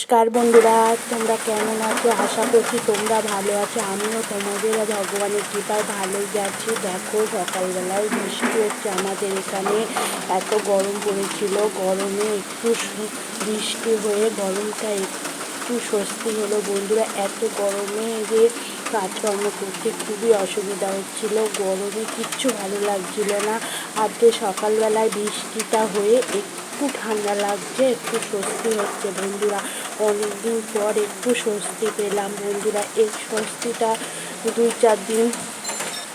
নমস্কার বন্ধুরা, তোমরা কেমন আছো? আশা করছি তোমরা ভালো আছো। আমিও তোমাদের ভগবানের কৃপায় ভালোই যাচ্ছি। দেখো, সকালবেলায় বৃষ্টি হচ্ছে আমাদের এখানে। এত গরম পড়েছিল, গরমে একটু বৃষ্টি হয়ে গরমটা একটু স্বস্তি হলো বন্ধুরা। এত গরমে যে কাজকর্ম করতে খুবই অসুবিধা হচ্ছিল, গরমে কিচ্ছু ভালো লাগছিল না। আর যে সকালবেলায় বৃষ্টিটা হয়ে একটু ঠান্ডা লাগছে, একটু স্বস্তি হচ্ছে বন্ধুরা। অনেকদিন পর একটু স্বস্তি পেলাম বন্ধুরা। এই স্বস্তিটা 2-4 দিন।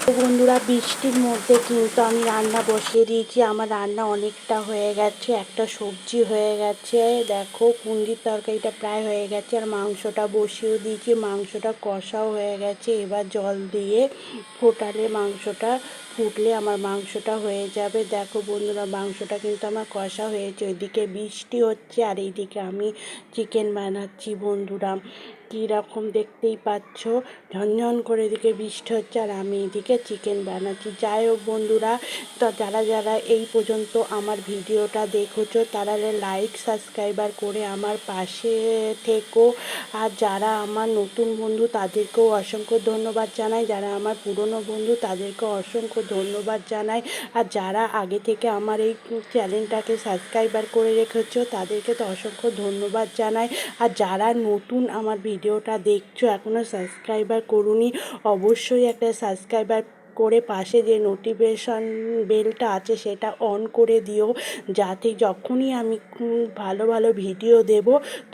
তো বন্ধুরা, বৃষ্টির মধ্যে কিন্তু আমি রান্না বসিয়ে দিয়েছি। আমার রান্না অনেকটা হয়ে গেছে, একটা সবজি হয়ে গেছে। দেখো, কুঁদরির তরকারিটা প্রায় হয়ে গেছে, আর মাংসটা বসিয়েও দিয়েছি। মাংসটা কষাও হয়ে গেছে। এবার জল দিয়ে ফোটালে মাংসটা ফুটলে আমার মাংসটা হয়ে যাবে। দেখো বন্ধুরা, মাংসটা কিন্তু আমার কষা হয়েছে। ওইদিকে বৃষ্টি হচ্ছে আর এইদিকে আমি চিকেন বানাচ্ছি বন্ধুরা। কীরকম দেখতেই পাচ্ছ, ঝনঝন করে এদিকে বৃষ্টি হচ্ছে আর আমি এদিকে চিকেন বানাচ্ছি। যাই হোক বন্ধুরা, তো যারা যারা এই পর্যন্ত আমার ভিডিওটা দেখেছো তারা লাইক সাবস্ক্রাইবার করে আমার পাশে থেকো। আর যারা আমার নতুন বন্ধু তাদেরকেও অসংখ্য ধন্যবাদ জানাই, যারা আমার পুরনো বন্ধু তাদেরকেও অসংখ্য ধন্যবাদ জানাই। আর যারা আগে থেকে আমার এই চ্যানেলটাকে সাবস্ক্রাইবার করে রেখেছো তাদেরকে তো অসংখ্য ধন্যবাদ জানাই। আর যারা নতুন আমার ভিডিওটা দেখছো এখনও সাবস্ক্রাইবার করুনি, অবশ্যই একটা সাবস্ক্রাইবার করে পাশে যে নোটিফিকেশান বেলটা আছে সেটা অন করে দিও, যাতে যখনই আমি ভালো ভালো ভিডিও দেব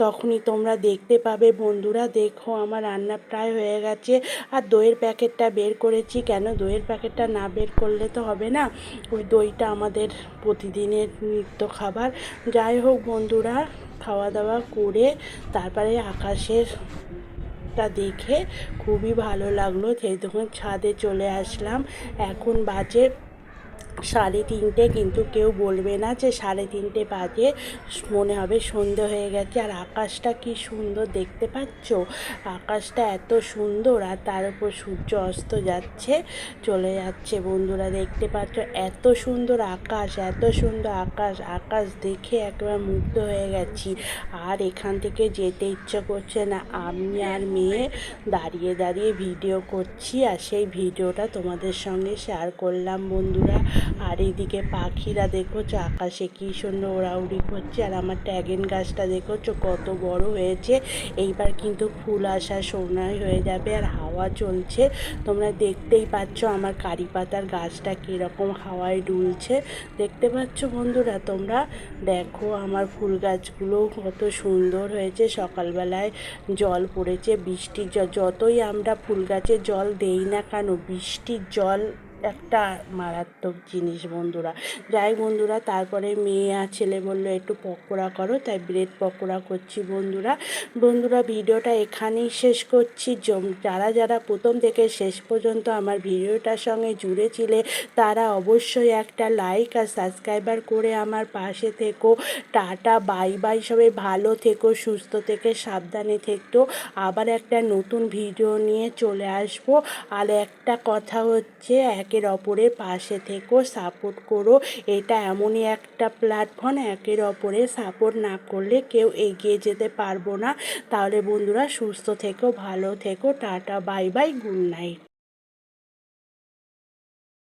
তখনই তোমরা দেখতে পাবে বন্ধুরা। দেখো, আমার রান্না প্রায় হয়ে গেছে। আর দইয়ের প্যাকেটটা বের করেছি। কেন দইয়ের প্যাকেটটা না বের করলে তো হবে না, ওই দইটা আমাদের প্রতিদিনের নিত্য খাবার। যাই হোক বন্ধুরা, খাওয়া দাওয়া করে তারপরে আকাশের দেখে খুবই ভালো লাগলো, সেই তখন ছাদে চলে আসলাম। এখন বাজে 3:30, কিন্তু কেউ বলবে না যে 3:30 বাজে, মনে হবে সন্ধে হয়ে গেছে। আর আকাশটা কি সুন্দর দেখতে পাচ্ছ, আকাশটা এত সুন্দর। আর তার উপর সূর্য অস্ত যাচ্ছে, চলে যাচ্ছে বন্ধুরা, দেখতে পাচ্ছ এত সুন্দর আকাশ, এত সুন্দর আকাশ। আকাশ দেখে একেবারে মুগ্ধ হয়ে গেছি। আর এখান থেকে যেতে ইচ্ছা করছে না। আমি আর মেয়ে দাঁড়িয়ে দাঁড়িয়ে ভিডিও করছি, আর সেই ভিডিওটা তোমাদের সঙ্গে শেয়ার করলাম বন্ধুরা। আর এইদিকে পাখিরা দেখোছো আকাশে কী সুন্দর ওড়াউড়ি করছে। আর আমার ড্রাগন গাছটা দেখোছো কত বড় হয়েছে। এইবার কিন্তু ফুল আসার সময় হয়ে যাবে। আর হাওয়া চলছে, তোমরা দেখতেই পাচ্ছ আমার কারি পাতার গাছটা কীরকম হাওয়ায় দুলছে, দেখতে পাচ্ছ বন্ধুরা তোমরা। দেখো আমার ফুল গাছগুলো কত সুন্দর হয়েছে। সকালবেলায় জল পড়েছে, বৃষ্টির জল। যতই আমরা ফুল গাছে জল দেই না কেন, বৃষ্টির জল একটা মারাত্মক জিনিস বন্ধুরা। যাই বন্ধুরা, তারপরে মেয়ে আর ছেলে বললো একটু পকোড়া করো, তাই ব্রেড পকোড়া করছি বন্ধুরা। বন্ধুরা, ভিডিওটা এখানেই শেষ করছি। যারা যারা প্রথম থেকে শেষ পর্যন্ত আমার ভিডিওটার সঙ্গে জুড়েছিলে তারা অবশ্যই একটা লাইক আর সাবস্ক্রাইবার করে আমার পাশে থেকো। টাটা, বাই বাই, সবাই ভালো থেকো, সুস্থ থেকে সাবধানে থেকো। আবার একটা নতুন ভিডিও নিয়ে চলে আসবো। আর একটা কথা হচ্ছে, একের অপরের পাশে থেকো, সাপোর্ট করো। এটা এমনই একটা প্ল্যাটফর্ম, একের অপরের সাপোর্ট না করলে কেউ এগিয়ে যেতে পারবো না। তাহলে বন্ধুরা, সুস্থ থেকো, ভালো থেকো, tata, bye bye, good night.